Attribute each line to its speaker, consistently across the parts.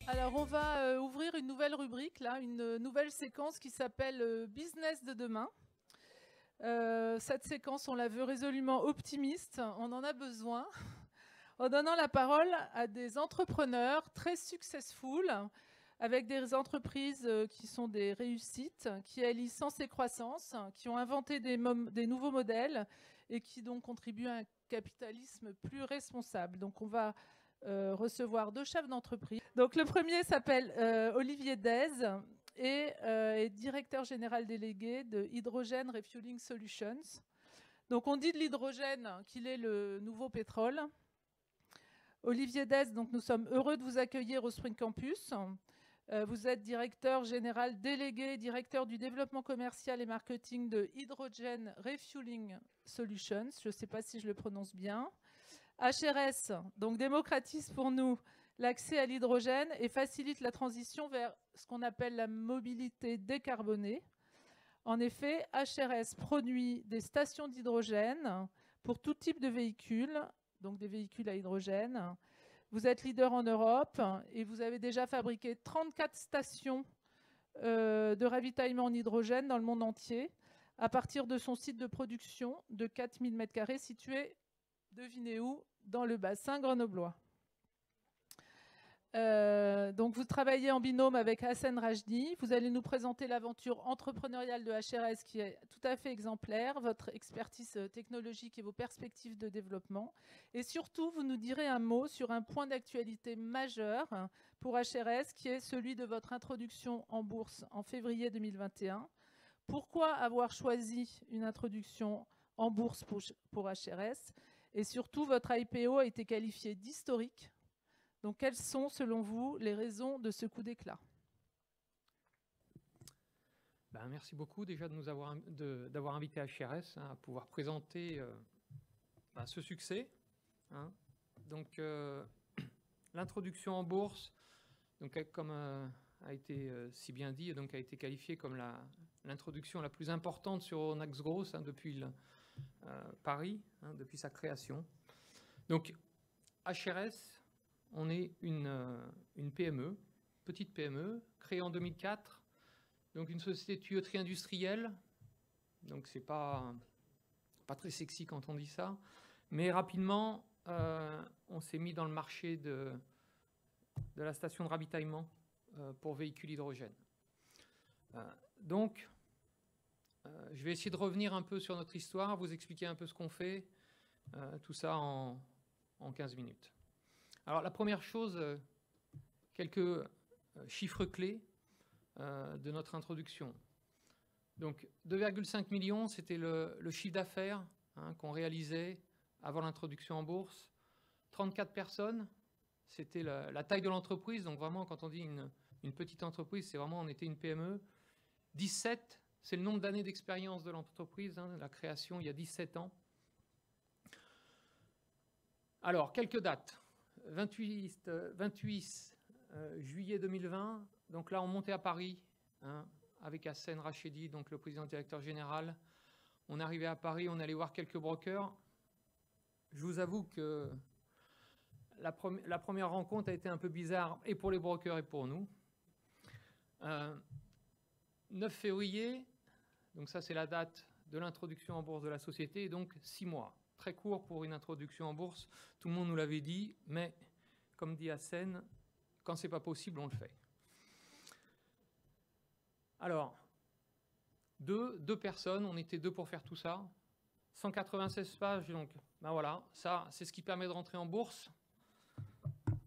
Speaker 1: Alors, on va ouvrir une nouvelle rubrique, là, une nouvelle séquence qui s'appelle Business de demain. Cette séquence, on la veut résolument optimiste. On en a besoin en donnant la parole à des entrepreneurs très successful, avec des entreprises qui sont des réussites, qui allient sens et croissance, qui ont inventé des nouveaux modèles et qui donc contribuent à un capitalisme plus responsable. Donc, on va recevoir deux chefs d'entreprise. Donc, le premier s'appelle Olivier Dez et est directeur général délégué de Hydrogen Refueling Solutions. Donc, on dit de l'hydrogène qu'il est le nouveau pétrole. Olivier Dez, donc nous sommes heureux de vous accueillir au Spring Campus. Vous êtes directeur général délégué, directeur du développement commercial et marketing de Hydrogen Refueling Solutions. Je ne sais pas si je le prononce bien. HRS, donc démocratise pour nous l'accès à l'hydrogène et facilite la transition vers ce qu'on appelle la mobilité décarbonée. En effet, HRS produit des stations d'hydrogène pour tout type de véhicules, donc des véhicules à hydrogène. Vous êtes leader en Europe et vous avez déjà fabriqué 34 stations de ravitaillement en hydrogène dans le monde entier à partir de son site de production de 4000 m² situé, devinez où, dans le bassin grenoblois. Donc vous travaillez en binôme avec Hassan Rajdi. Vous allez nous présenter l'aventure entrepreneuriale de HRS qui est tout à fait exemplaire, votre expertise technologique et vos perspectives de développement. Et surtout, vous nous direz un mot sur un point d'actualité majeur pour HRS qui est celui de votre introduction en bourse en février 2021. Pourquoi avoir choisi une introduction en bourse pour HRS? Et surtout, votre IPO a été qualifié d'historique. Donc, quelles sont, selon vous, les raisons de ce coup d'éclat?
Speaker 2: Merci beaucoup déjà d'avoir invité HRS à pouvoir présenter ce succès. Donc, l'introduction en bourse, donc, comme a été si bien dit, donc, a été qualifiée comme l'introduction la plus importante sur Euronext Growth depuis Paris, depuis sa création. Donc, HRS, on est une PME, petite PME, créée en 2004, donc une société de tuyauterie industrielle. Donc c'est pas très sexy quand on dit ça, mais rapidement, on s'est mis dans le marché de la station de ravitaillement pour véhicules hydrogène. Donc, je vais essayer de revenir un peu sur notre histoire, vous expliquer un peu ce qu'on fait, tout ça en 15 minutes. Alors la première chose, quelques chiffres clés de notre introduction. Donc 2,5 millions, c'était le chiffre d'affaires qu'on réalisait avant l'introduction en bourse. 34 personnes, c'était la taille de l'entreprise. Donc vraiment, quand on dit une petite entreprise, c'est vraiment, on était une PME. 17, c'est le nombre d'années d'expérience de l'entreprise, la création il y a 17 ans. Alors, quelques dates. 28 juillet 2020, donc là on montait à Paris avec Hassan Rajdi, donc le président directeur général. On arrivait à Paris, on allait voir quelques brokers. Je vous avoue que la première rencontre a été un peu bizarre et pour les brokers et pour nous. 9 février, donc ça c'est la date de l'introduction en bourse de la société, et donc 6 mois. Très court pour une introduction en bourse, tout le monde nous l'avait dit, mais comme dit Hassan, quand c'est pas possible, on le fait. Alors, deux personnes, on était deux pour faire tout ça. 196 pages, donc voilà, ça c'est ce qui permet de rentrer en bourse.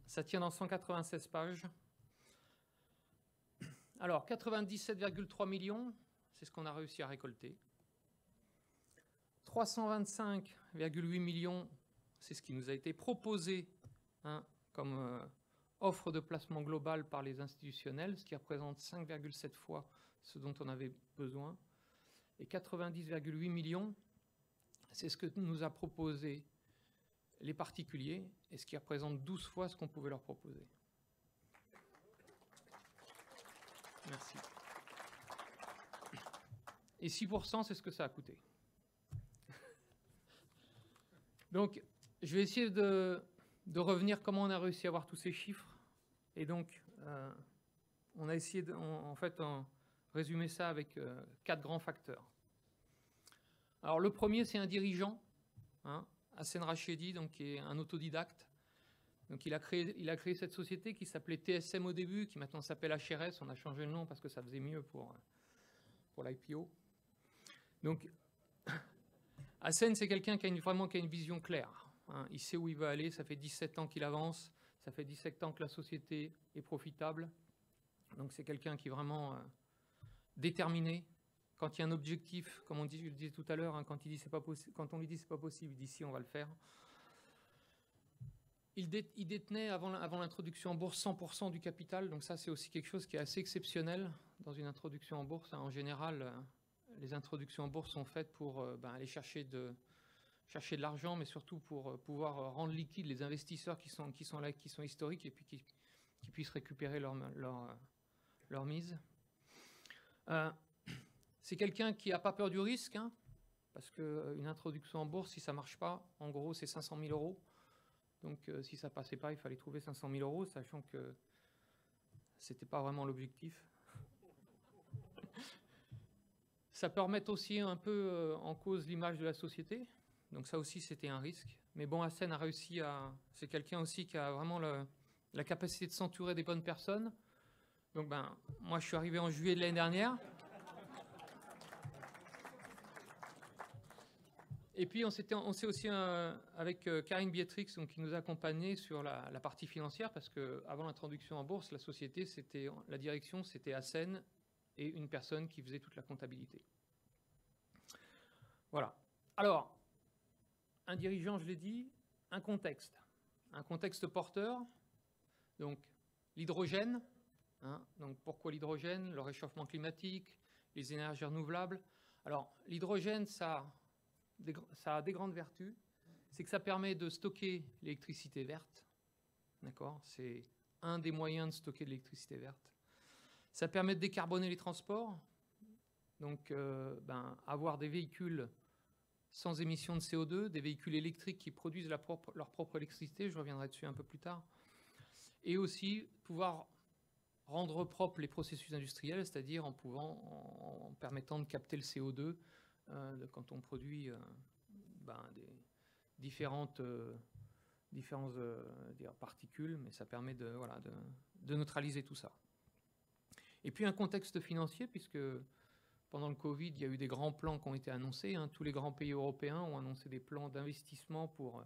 Speaker 2: Ça tient dans 196 pages. Alors, 97,3 millions, c'est ce qu'on a réussi à récolter. 325,8 millions, c'est ce qui nous a été proposé comme offre de placement global par les institutionnels, ce qui représente 5,7 fois ce dont on avait besoin. Et 90,8 millions, c'est ce que nous a proposé les particuliers, et ce qui représente 12 fois ce qu'on pouvait leur proposer. Merci. Et 6%, c'est ce que ça a coûté. Donc, je vais essayer de revenir comment on a réussi à avoir tous ces chiffres. Et donc, on a essayé de résumer ça avec 4 grands facteurs. Alors le premier, c'est un dirigeant, Hassen Rachedi, donc, qui est un autodidacte. Donc il a créé cette société qui s'appelait TSM au début, qui maintenant s'appelle HRS. On a changé le nom parce que ça faisait mieux pour l'IPO. Donc Hassen, c'est quelqu'un qui a une vision claire. Il sait où il veut aller. Ça fait 17 ans qu'il avance. Ça fait 17 ans que la société est profitable. Donc c'est quelqu'un qui est vraiment déterminé. Quand il y a un objectif, comme je le disais tout à l'heure, quand on lui dit c'est pas possible, il dit si, on va le faire. Il détenait avant l'introduction en bourse 100% du capital, donc ça c'est aussi quelque chose qui est assez exceptionnel dans une introduction en bourse. En général, les introductions en bourse sont faites pour aller chercher de l'argent, mais surtout pour pouvoir rendre liquides les investisseurs qui sont là, qui sont historiques, et puis qui puissent récupérer leur mise. C'est quelqu'un qui n'a pas peur du risque, parce qu'une introduction en bourse, si ça ne marche pas, en gros, c'est 500 000 euros. Donc, si ça ne passait pas, il fallait trouver 500 000 euros, sachant que ce n'était pas vraiment l'objectif. Ça peut remettre aussi un peu en cause l'image de la société. Donc, ça aussi, c'était un risque. Mais bon, Hassen a réussi à... C'est quelqu'un aussi qui a vraiment la capacité de s'entourer des bonnes personnes. Donc, moi, je suis arrivé en juillet de l'année dernière. Et puis, on s'est aussi avec Karine Bietrix, donc, qui nous accompagnait sur la partie financière, parce qu'avant l'introduction en bourse, la direction, c'était Hassen et une personne qui faisait toute la comptabilité. Voilà. Alors, un dirigeant, je l'ai dit, un contexte porteur, donc l'hydrogène. Donc, pourquoi l'hydrogène? Le réchauffement climatique, les énergies renouvelables. Alors, l'hydrogène, ça a des grandes vertus, c'est que ça permet de stocker l'électricité verte, d'accord? C'est un des moyens de stocker de l'électricité verte. Ça permet de décarboner les transports, donc avoir des véhicules sans émission de CO2, des véhicules électriques qui produisent leur propre électricité, je reviendrai dessus un peu plus tard, et aussi pouvoir rendre propres les processus industriels, c'est-à-dire en permettant de capter le CO2 quand on produit des différentes particules, mais ça permet de neutraliser tout ça. Et puis un contexte financier, puisque pendant le Covid, il y a eu des grands plans qui ont été annoncés. Tous les grands pays européens ont annoncé des plans d'investissement pour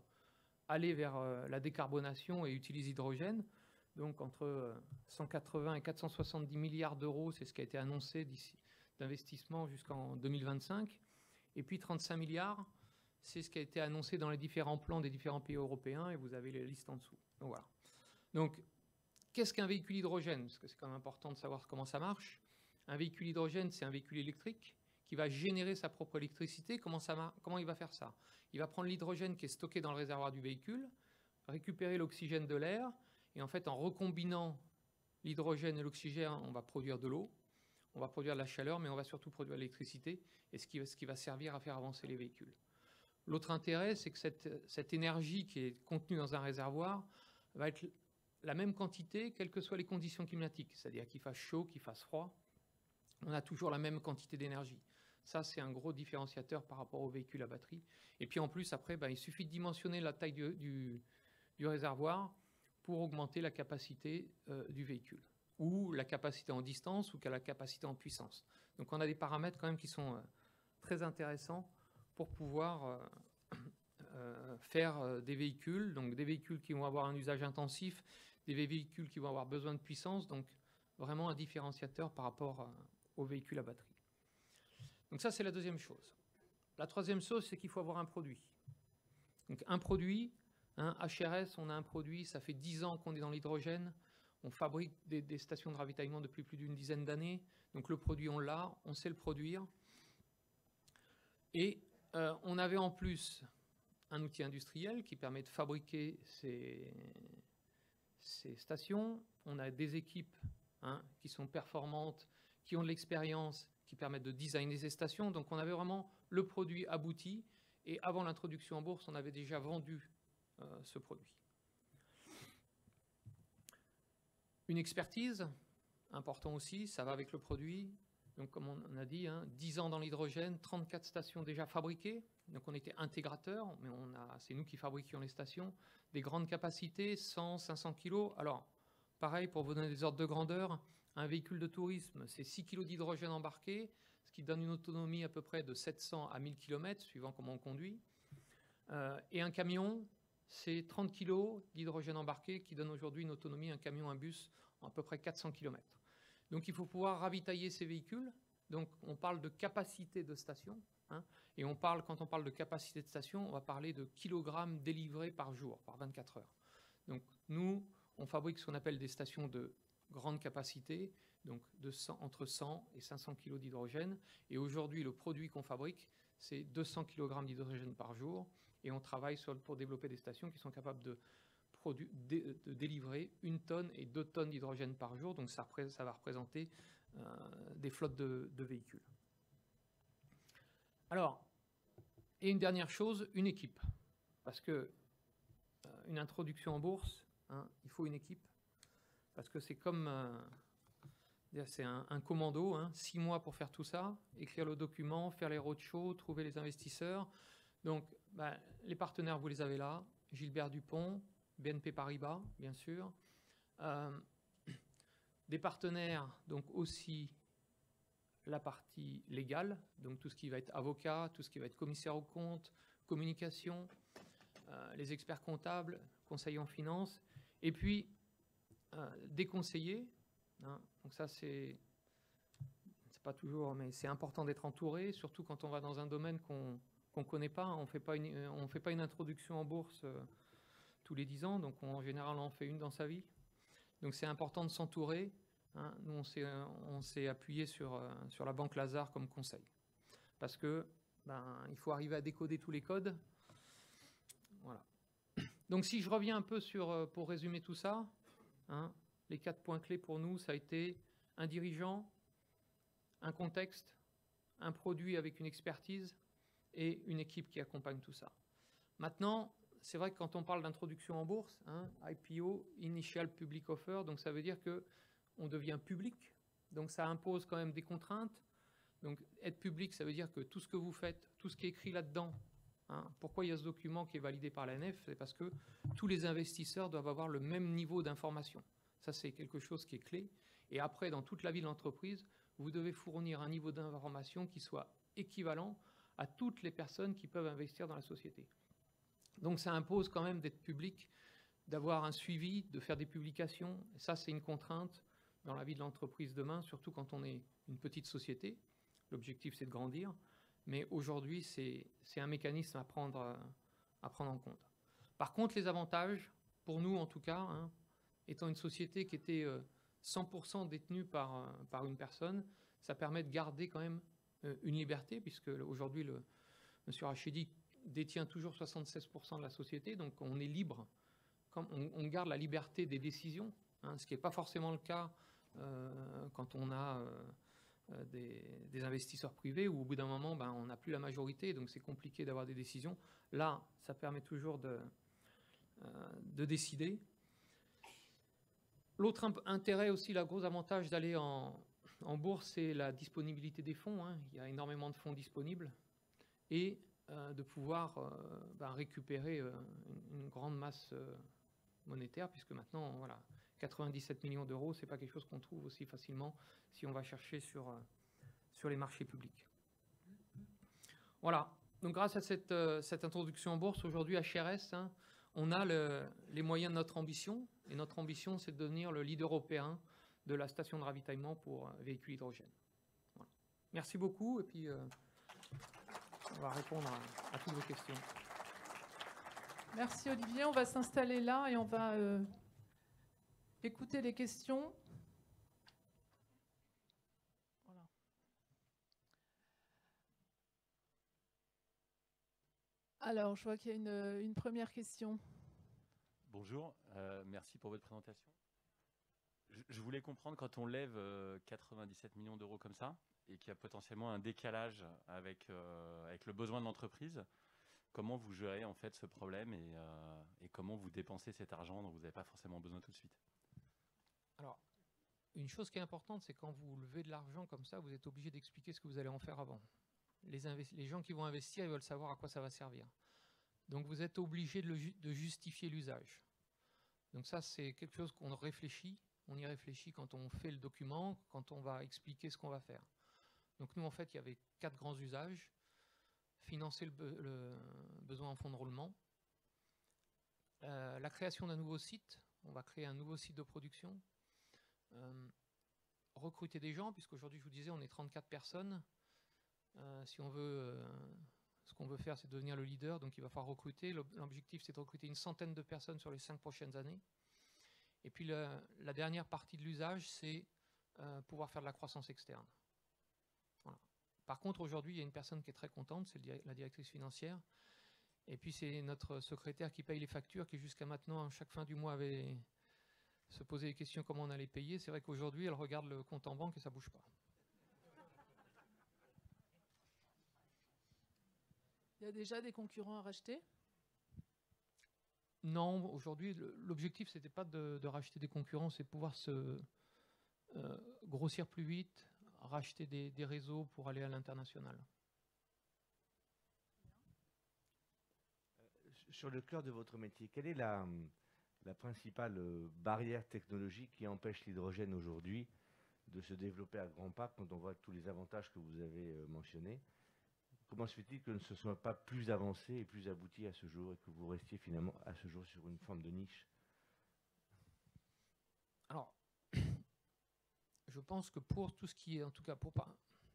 Speaker 2: aller vers la décarbonation et utiliser l'hydrogène. Donc entre 180 et 470 milliards d'euros, c'est ce qui a été annoncé d'investissement jusqu'en 2025. Et puis 35 milliards, c'est ce qui a été annoncé dans les différents plans des différents pays européens, et vous avez les listes en dessous. Donc voilà. Donc, qu'est-ce qu'un véhicule hydrogène? Parce que c'est quand même important de savoir comment ça marche. Un véhicule hydrogène, c'est un véhicule électrique qui va générer sa propre électricité. Comment il va faire ça? Il va prendre l'hydrogène qui est stocké dans le réservoir du véhicule, récupérer l'oxygène de l'air, et en fait, en recombinant l'hydrogène et l'oxygène, on va produire de l'eau. On va produire de la chaleur, mais on va surtout produire de l'électricité, et ce qui va servir à faire avancer les véhicules. L'autre intérêt, c'est que cette énergie qui est contenue dans un réservoir va être la même quantité, quelles que soient les conditions climatiques, c'est-à-dire qu'il fasse chaud, qu'il fasse froid, on a toujours la même quantité d'énergie. Ça, c'est un gros différenciateur par rapport aux véhicules à batterie. Et puis en plus, après, il suffit de dimensionner la taille du réservoir pour augmenter la capacité du véhicule, ou la capacité en distance, ou la capacité en puissance. Donc on a des paramètres quand même qui sont très intéressants pour pouvoir faire des véhicules, donc des véhicules qui vont avoir un usage intensif, des véhicules qui vont avoir besoin de puissance, donc vraiment un différenciateur par rapport aux véhicules à batterie. Donc ça, c'est la deuxième chose. La troisième chose, c'est qu'il faut avoir un produit. Donc un produit, HRS, on a un produit, ça fait 10 ans qu'on est dans l'hydrogène, on fabrique des stations de ravitaillement depuis plus d'une dizaine d'années, donc le produit, on l'a, on sait le produire. Et on avait en plus un outil industriel qui permet de fabriquer ces stations. On a des équipes qui sont performantes, qui ont de l'expérience, qui permettent de designer ces stations. Donc on avait vraiment le produit abouti, et avant l'introduction en bourse, on avait déjà vendu ce produit. Une expertise, important aussi, ça va avec le produit. Donc, comme on a dit, 10 ans dans l'hydrogène, 34 stations déjà fabriquées. Donc, on était intégrateur, mais c'est nous qui fabriquions les stations. Des grandes capacités, 100, 500 kg. Alors, pareil, pour vous donner des ordres de grandeur, un véhicule de tourisme, c'est 6 kg d'hydrogène embarqué, ce qui donne une autonomie à peu près de 700 à 1000 km, suivant comment on conduit. Et un camion, c'est 30 kg d'hydrogène embarqué, qui donne aujourd'hui une autonomie, un camion, un bus, à peu près 400 km. Donc, il faut pouvoir ravitailler ces véhicules. Donc, on parle de capacité de station. Et quand on parle de capacité de station, on va parler de kilogrammes délivrés par jour, par 24 heures. Donc, nous, on fabrique ce qu'on appelle des stations de grande capacité, donc entre 100 et 500 kg d'hydrogène. Et aujourd'hui, le produit qu'on fabrique, c'est 200 kg d'hydrogène par jour. Et on travaille pour développer des stations qui sont capables de délivrer 1 tonne et 2 tonnes d'hydrogène par jour. Donc ça va représenter des flottes de véhicules. Alors, et une dernière chose, une équipe. Parce que une introduction en bourse, il faut une équipe. Parce que c'est comme c'est un commando, 6 mois pour faire tout ça, écrire le document, faire les roadshows, trouver les investisseurs. Donc les partenaires, vous les avez là, Gilbert Dupont, BNP Paribas, bien sûr. Des partenaires, donc aussi la partie légale, donc tout ce qui va être avocat, tout ce qui va être commissaire aux comptes, communication, les experts comptables, conseillers en finance, et puis des conseillers. Donc ça, c'est pas toujours, mais c'est important d'être entouré, surtout quand on va dans un domaine qu'on ne connaît pas. On fait pas une introduction en bourse tous les 10 ans, donc en général on en fait une dans sa vie. Donc c'est important de s'entourer. Nous on s'est appuyé sur la Banque Lazare comme conseil, parce que il faut arriver à décoder tous les codes. Voilà. Donc si je reviens un peu pour résumer tout ça, les 4 points clés pour nous, ça a été un dirigeant, un contexte, un produit avec une expertise et une équipe qui accompagne tout ça. Maintenant, c'est vrai que quand on parle d'introduction en bourse, IPO, Initial Public Offer, donc ça veut dire qu'on devient public, donc ça impose quand même des contraintes. Donc être public, ça veut dire que tout ce que vous faites, tout ce qui est écrit là-dedans, pourquoi il y a ce document qui est validé par l'ANF, c'est parce que tous les investisseurs doivent avoir le même niveau d'information. Ça, c'est quelque chose qui est clé. Et après, dans toute la vie de l'entreprise, vous devez fournir un niveau d'information qui soit équivalent à toutes les personnes qui peuvent investir dans la société. Donc ça impose quand même d'être public, d'avoir un suivi, de faire des publications. Et ça, c'est une contrainte dans la vie de l'entreprise demain, surtout quand on est une petite société. L'objectif, c'est de grandir. Mais aujourd'hui, c'est un mécanisme à prendre en compte. Par contre, les avantages, pour nous en tout cas, étant une société qui était 100% détenue par une personne, ça permet de garder quand même une liberté, puisque aujourd'hui, M. Rachidi détient toujours 76% de la société, donc on est libre, on garde la liberté des décisions, ce qui n'est pas forcément le cas quand on a des investisseurs privés, où au bout d'un moment, on n'a plus la majorité, donc c'est compliqué d'avoir des décisions. Là, ça permet toujours de décider. L'autre intérêt aussi, le gros avantage d'aller en bourse, c'est la disponibilité des fonds. Il y a énormément de fonds disponibles. Et de pouvoir récupérer une grande masse monétaire, puisque maintenant, voilà, 97 millions d'euros, ce n'est pas quelque chose qu'on trouve aussi facilement si on va chercher sur les marchés publics. Voilà. Donc grâce à cette introduction en bourse, aujourd'hui à HRS, on a les moyens de notre ambition. Et notre ambition, c'est de devenir le leader européen de la station de ravitaillement pour véhicules hydrogène. Voilà. Merci beaucoup. Et puis, on va répondre à toutes vos questions.
Speaker 1: Merci Olivier. On va s'installer là et on va écouter les questions. Voilà. Alors, je vois qu'il y a une première question.
Speaker 3: Bonjour, merci pour votre présentation. Je voulais comprendre, quand on lève 97 millions d'euros comme ça, et qu'il y a potentiellement un décalage avec le besoin de l'entreprise, comment vous gérez en fait ce problème et comment vous dépensez cet argent dont vous n'avez pas forcément besoin tout de suite?
Speaker 2: Alors, une chose qui est importante, c'est quand vous levez de l'argent comme ça, vous êtes obligé d'expliquer ce que vous allez en faire avant. Les gens qui vont investir, ils veulent savoir à quoi ça va servir. Donc vous êtes obligé de justifier l'usage. Donc ça, c'est quelque chose qu'on réfléchit. On y réfléchit quand on fait le document, quand on va expliquer ce qu'on va faire. Donc nous, en fait, il y avait 4 grands usages. Financer le besoin en fonds de roulement. La création d'un nouveau site. On va créer un nouveau site de production. Recruter des gens, puisqu'aujourd'hui, je vous disais, on est 34 personnes. Si on veut, ce qu'on veut faire, c'est devenir le leader, donc il va falloir recruter. L'objectif, c'est de recruter une centaine de personnes sur les 5 prochaines années. Et puis la dernière partie de l'usage, c'est pouvoir faire de la croissance externe. Voilà. Par contre, aujourd'hui, il y a une personne qui est très contente, c'est la directrice financière. Et puis c'est notre secrétaire qui paye les factures, qui jusqu'à maintenant, à chaque fin du mois, avait se posé les questions comment on allait payer. C'est vrai qu'aujourd'hui, elle regarde le compte en banque et ça ne bouge pas.
Speaker 1: Il y a déjà des concurrents à racheter?
Speaker 2: Non, aujourd'hui, l'objectif, ce n'était pas de racheter des concurrents, c'est de pouvoir se grossir plus vite, racheter des réseaux pour aller à l'international.
Speaker 4: Sur le cœur de votre métier, quelle est la principale barrière technologique qui empêche l'hydrogène aujourd'hui de se développer à grands pas quand on voit tous les avantages que vous avez mentionnés? Comment se fait-il que ce ne soit pas plus avancé et plus abouti à ce jour et que vous restiez finalement à ce jour sur une forme de niche?
Speaker 2: Alors, je pense que pour tout ce qui est, en tout cas,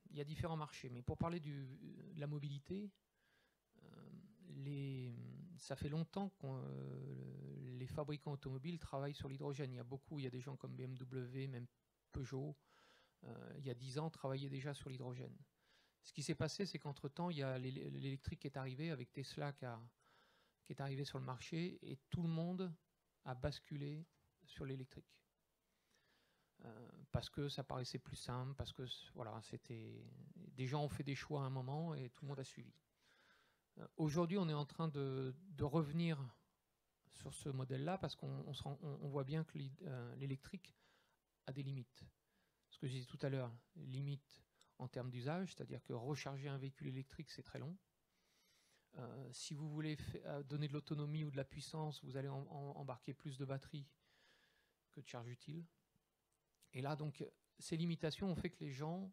Speaker 2: il y a différents marchés, mais pour parler de la mobilité, ça fait longtemps que les fabricants automobiles travaillent sur l'hydrogène. Il y a des gens comme BMW, même Peugeot, il y a 10 ans, travaillaient déjà sur l'hydrogène. Ce qui s'est passé, c'est qu'entre-temps, il y a l'électrique qui est arrivé, avec Tesla qui est arrivé sur le marché, et tout le monde a basculé sur l'électrique. Parce que ça paraissait plus simple, parce que voilà, des gens ont fait des choix à un moment et tout le monde a suivi. Aujourd'hui, on est en train de revenir sur ce modèle-là parce qu'on voit bien que l'électrique a des limites. Ce que je disais tout à l'heure, limites en termes d'usage, c'est-à-dire que recharger un véhicule électrique, c'est très long. Si vous voulez donner de l'autonomie ou de la puissance, vous allez embarquer plus de batteries que de charge utile. Et là, donc, ces limitations ont fait que les gens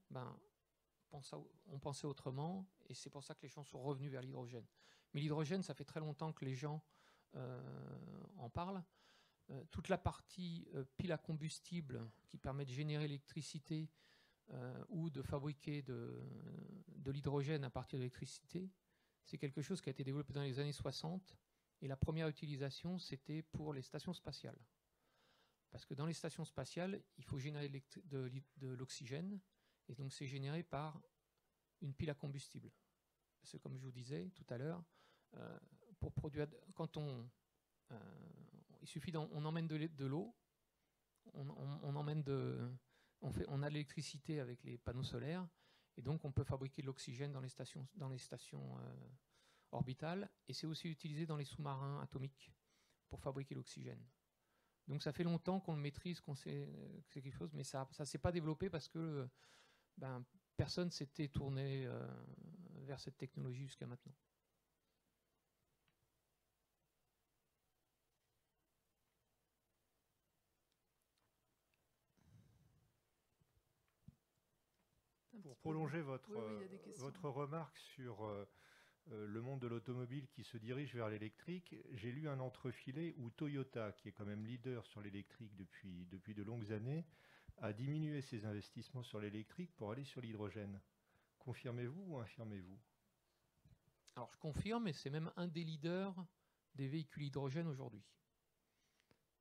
Speaker 2: ont pensé autrement, et c'est pour ça que les gens sont revenus vers l'hydrogène. Mais l'hydrogène, ça fait très longtemps que les gens en parlent. Toute la partie pile à combustible qui permet de générer l'électricité ou de fabriquer de l'hydrogène à partir de l'électricité, c'est quelque chose qui a été développé dans les années 60, et la première utilisation, c'était pour les stations spatiales. Parce que dans les stations spatiales, il faut générer de l'oxygène, et donc c'est généré par une pile à combustible. C'est comme je vous disais tout à l'heure, pour produire, il suffit on emmène de l'eau, on a de l'électricité avec les panneaux solaires, et donc on peut fabriquer de l'oxygène dans les stations orbitales, et c'est aussi utilisé dans les sous-marins atomiques pour fabriquer l'oxygène. Donc ça fait longtemps qu'on le maîtrise, qu'on sait que c'est quelque chose, mais ça ne s'est pas développé parce que personne ne s'était tourné vers cette technologie jusqu'à maintenant.
Speaker 5: Pour prolonger votre remarque sur le monde de l'automobile qui se dirige vers l'électrique, j'ai lu un entrefilet où Toyota, qui est quand même leader sur l'électrique depuis de longues années, a diminué ses investissements sur l'électrique pour aller sur l'hydrogène. Confirmez-vous ou infirmez-vous?
Speaker 2: Alors je confirme, et c'est même un des leaders des véhicules hydrogène aujourd'hui.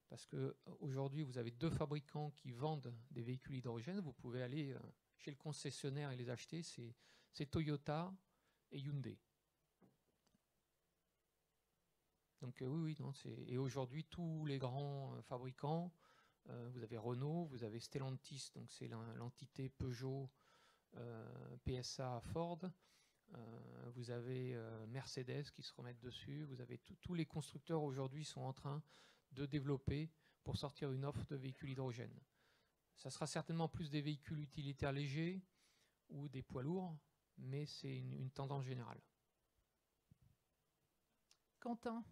Speaker 2: Parce qu'aujourd'hui, vous avez 2 fabricants qui vendent des véhicules hydrogène. Vous pouvez aller chez le concessionnaire et les acheter. C'est Toyota et Hyundai. Donc oui, non, et aujourd'hui, tous les grands fabricants, vous avez Renault, vous avez Stellantis, donc c'est l'entité Peugeot, PSA, Ford, vous avez Mercedes qui se remettent dessus, vous avez tous les constructeurs aujourd'hui sont en train de développer pour sortir une offre de véhicules hydrogène. Ça sera certainement plus des véhicules utilitaires légers ou des poids lourds, mais c'est une tendance générale.
Speaker 1: Quentin.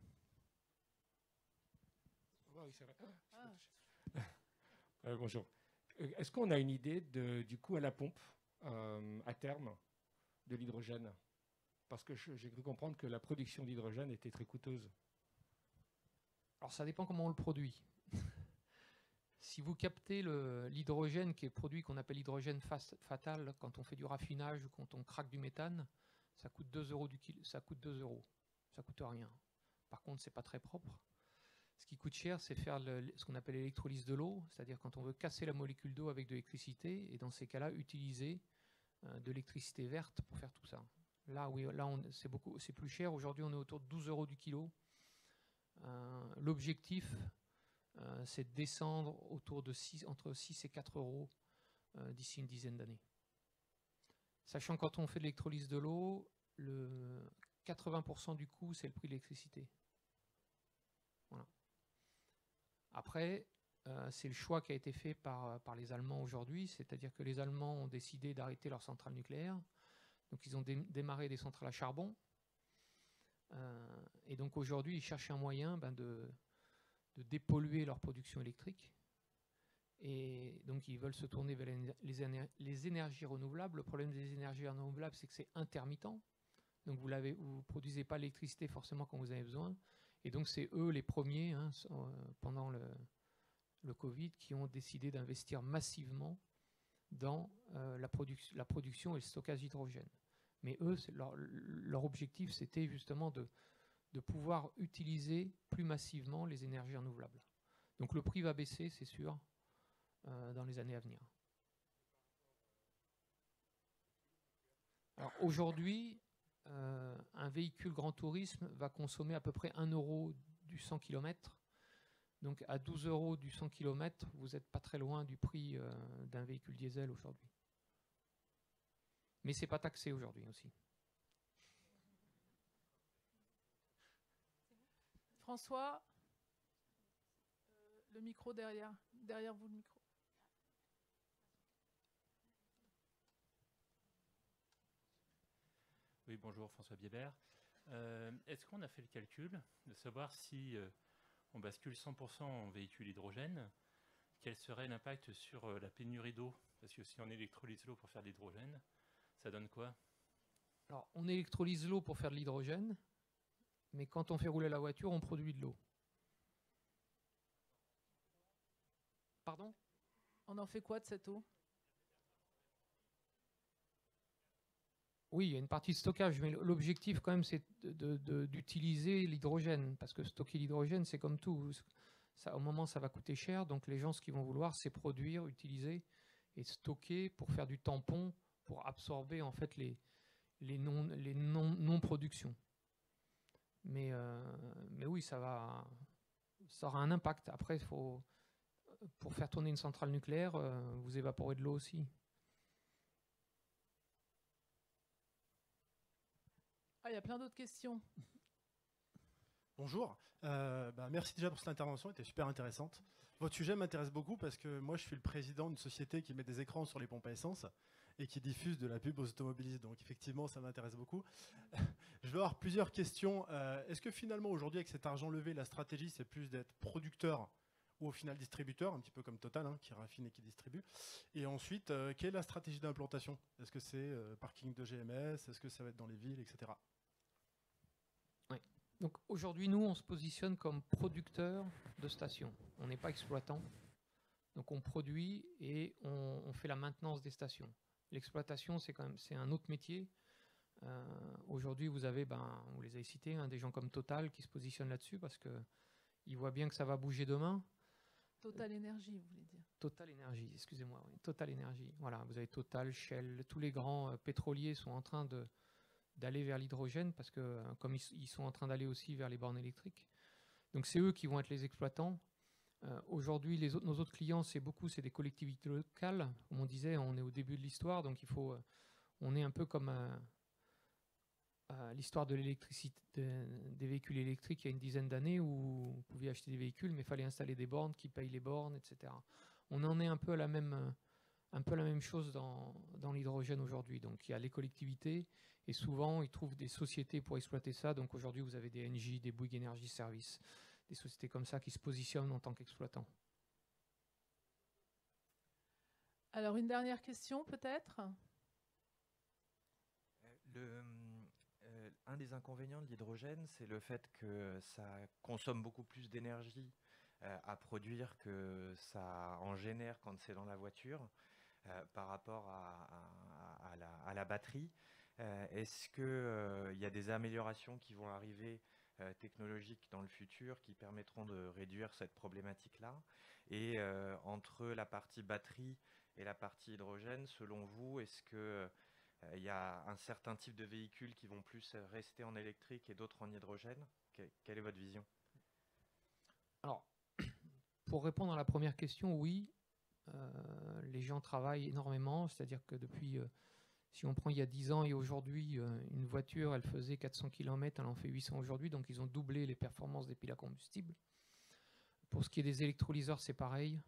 Speaker 6: Oui, c'est vrai. Bonjour. Est-ce qu'on a une idée du coût à la pompe à terme de l'hydrogène? Parce que j'ai cru comprendre que la production d'hydrogène était très coûteuse.
Speaker 2: Alors ça dépend comment on le produit. Si vous captez l'hydrogène qui est produit, qu'on appelle l'hydrogène fatal, quand on fait du raffinage ou quand on craque du méthane, ça coûte 2 euros du kilo. Ça coûte 2 euros. Ça coûte rien. Par contre, c'est pas très propre. Ce qui coûte cher, c'est faire ce qu'on appelle l'électrolyse de l'eau, c'est-à-dire quand on veut casser la molécule d'eau avec de l'électricité, et dans ces cas-là, utiliser de l'électricité verte pour faire tout ça. Là, oui, là c'est plus cher. Aujourd'hui, on est autour de 12 euros du kilo. L'objectif, c'est de descendre autour de entre 6 et 4 euros d'ici une dizaine d'années. Sachant que quand on fait de l'électrolyse de l'eau, 80% du coût, c'est le prix de l'électricité. Voilà. Après, c'est le choix qui a été fait par les Allemands aujourd'hui, c'est-à-dire que les Allemands ont décidé d'arrêter leurs centrales nucléaires. Donc ils ont démarré des centrales à charbon. Et donc aujourd'hui, ils cherchent un moyen de dépolluer leur production électrique. Et donc ils veulent se tourner vers les énergies renouvelables. Le problème des énergies renouvelables, c'est que c'est intermittent. Donc vous ne produisez pas l'électricité forcément quand vous avez besoin. Et donc c'est eux les premiers, pendant le Covid, qui ont décidé d'investir massivement dans la production et le stockage d'hydrogène. Mais eux, leur objectif, c'était justement de pouvoir utiliser plus massivement les énergies renouvelables. Donc le prix va baisser, c'est sûr, dans les années à venir. Alors aujourd'hui, un véhicule grand tourisme va consommer à peu près 1 euro du 100 km. Donc à 12 euros du 100 km, vous n'êtes pas très loin du prix d'un véhicule diesel aujourd'hui. Mais ce n'est pas taxé aujourd'hui aussi.
Speaker 1: François, le micro derrière vous le micro.
Speaker 7: Oui, bonjour, François Biébert. Est-ce qu'on a fait le calcul de savoir si on bascule 100% en véhicule hydrogène, quel serait l'impact sur la pénurie d'eau? Parce que si on électrolyse l'eau pour faire de l'hydrogène, ça donne quoi?
Speaker 2: Alors, on électrolyse l'eau pour faire de l'hydrogène, mais quand on fait rouler la voiture, on produit de l'eau. Pardon?
Speaker 1: On en fait quoi de cette eau?
Speaker 2: Oui, il y a une partie de stockage, mais l'objectif quand même, c'est d'utiliser l'hydrogène, parce que stocker l'hydrogène, c'est comme tout. Ça, au moment, ça va coûter cher, donc les gens, ce qu'ils vont vouloir, c'est produire, utiliser et stocker pour faire du tampon, pour absorber en fait les non-productions. Mais oui, ça aura un impact. Après, pour faire tourner une centrale nucléaire, vous évaporez de l'eau aussi.
Speaker 1: Ah, il y a plein d'autres questions.
Speaker 8: Bonjour. Merci déjà pour cette intervention, elle était super intéressante. Votre sujet m'intéresse beaucoup parce que moi, je suis le président d'une société qui met des écrans sur les pompes à essence et qui diffuse de la pub aux automobilistes. Donc effectivement, ça m'intéresse beaucoup. Je vais avoir plusieurs questions. Est-ce que finalement, aujourd'hui, avec cet argent levé, la stratégie, c'est plus d'être producteur ou au final distributeur, un petit peu comme Total, qui raffine et qui distribue? Et ensuite, quelle est la stratégie d'implantation? Est-ce que c'est parking de GMS? Est-ce que ça va être dans les villes, etc.
Speaker 2: Oui. Donc aujourd'hui, nous, on se positionne comme producteur de stations. On n'est pas exploitant. Donc on produit et on fait la maintenance des stations. L'exploitation, c'est un autre métier. Aujourd'hui, vous avez, vous les avez cités, des gens comme Total qui se positionnent là-dessus parce qu'ils voient bien que ça va bouger demain.
Speaker 1: Total Énergie, vous voulez dire? Total
Speaker 2: Énergie, excusez-moi. Oui. Total Énergie. Voilà, vous avez Total, Shell, tous les grands pétroliers sont en train d'aller vers l'hydrogène parce que comme ils sont en train d'aller aussi vers les bornes électriques. Donc c'est eux qui vont être les exploitants. Aujourd'hui, nos autres clients, c'est des collectivités locales. Comme on disait, on est au début de l'histoire, donc on est un peu comme l'histoire de l'électricité, des véhicules électriques il y a une dizaine d'années où vous pouviez acheter des véhicules, mais il fallait installer des bornes, qui payent les bornes, etc. On en est un peu à la même chose dans l'hydrogène aujourd'hui. Donc il y a les collectivités et souvent ils trouvent des sociétés pour exploiter ça. Donc aujourd'hui vous avez des Engie, des Bouygues Energy Services, des sociétés comme ça qui se positionnent en tant qu'exploitants.
Speaker 1: Alors une dernière question peut-être.
Speaker 9: Un des inconvénients de l'hydrogène, c'est le fait que ça consomme beaucoup plus d'énergie à produire que ça en génère quand c'est dans la voiture par rapport à la batterie. Est-ce qu'il y a des améliorations qui vont arriver technologiques dans le futur qui permettront de réduire cette problématique-là? Et entre la partie batterie et la partie hydrogène, selon vous, est-ce que il y a un certain type de véhicules qui vont plus rester en électrique et d'autres en hydrogène? Quelle est votre vision?
Speaker 2: Alors, pour répondre à la première question, oui, les gens travaillent énormément, c'est-à-dire que depuis, si on prend il y a 10 ans et aujourd'hui, une voiture, elle faisait 400 km, elle en fait 800 aujourd'hui, donc ils ont doublé les performances des piles à combustible. Pour ce qui est des électrolyseurs, c'est pareil.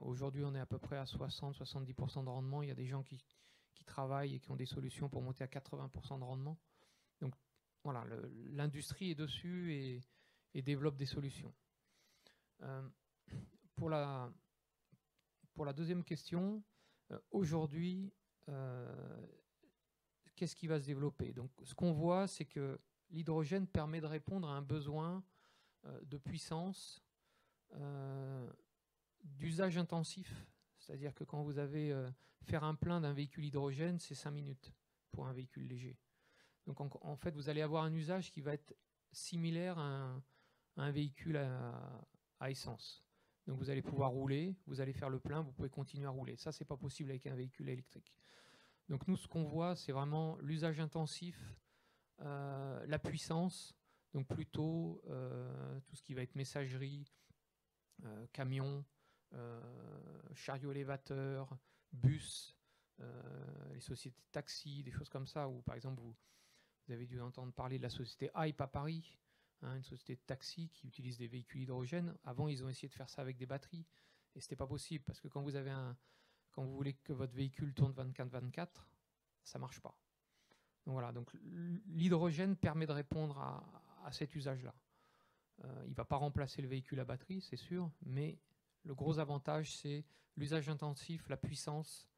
Speaker 2: Aujourd'hui, on est à peu près à 60-70% de rendement. Il y a des gens qui travaillent et qui ont des solutions pour monter à 80% de rendement. Donc voilà, l'industrie est dessus et développe des solutions. Pour la deuxième question, aujourd'hui, qu'est-ce qui va se développer? Donc ce qu'on voit, c'est que l'hydrogène permet de répondre à un besoin de puissance, d'usage intensif. C'est-à-dire que quand vous avez faire un plein d'un véhicule hydrogène, c'est 5 minutes pour un véhicule léger. Donc en fait, vous allez avoir un usage qui va être similaire à un véhicule à essence. Donc vous allez pouvoir rouler, vous allez faire le plein, vous pouvez continuer à rouler. Ça, c'est pas possible avec un véhicule électrique. Donc nous, ce qu'on voit, c'est vraiment l'usage intensif, la puissance, donc plutôt tout ce qui va être messagerie, camion, chariot élévateur, bus, les sociétés de taxi, des choses comme ça, où par exemple vous avez dû entendre parler de la société Hype à Paris, une société de taxi qui utilise des véhicules hydrogène. Avant, ils ont essayé de faire ça avec des batteries, et c'était pas possible, parce que quand vous voulez que votre véhicule tourne 24/24, ça marche pas. Donc voilà, donc l'hydrogène permet de répondre à cet usage-là. Il ne va pas remplacer le véhicule à batterie, c'est sûr, mais le gros avantage, c'est l'usage intensif, la puissance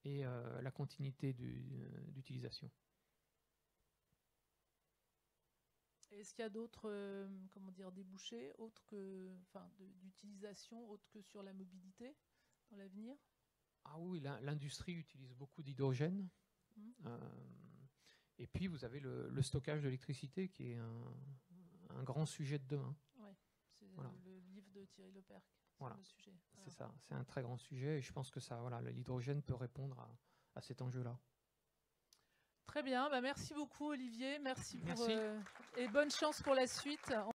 Speaker 2: et la continuité d'utilisation.
Speaker 1: Est-ce qu'il y a d'autres débouchés d'utilisation autres que sur la mobilité dans l'avenir?
Speaker 2: Ah oui, l'industrie utilise beaucoup d'hydrogène. Et puis vous avez le stockage d'électricité qui est un grand sujet de demain.
Speaker 1: Oui, c'est le livre de Thierry Leperc.
Speaker 2: Voilà,
Speaker 1: le sujet.
Speaker 2: C'est ça, c'est un très grand sujet et je pense que l'hydrogène peut répondre à cet enjeu-là.
Speaker 1: Très bien, merci beaucoup Olivier, merci. Et bonne chance pour la suite.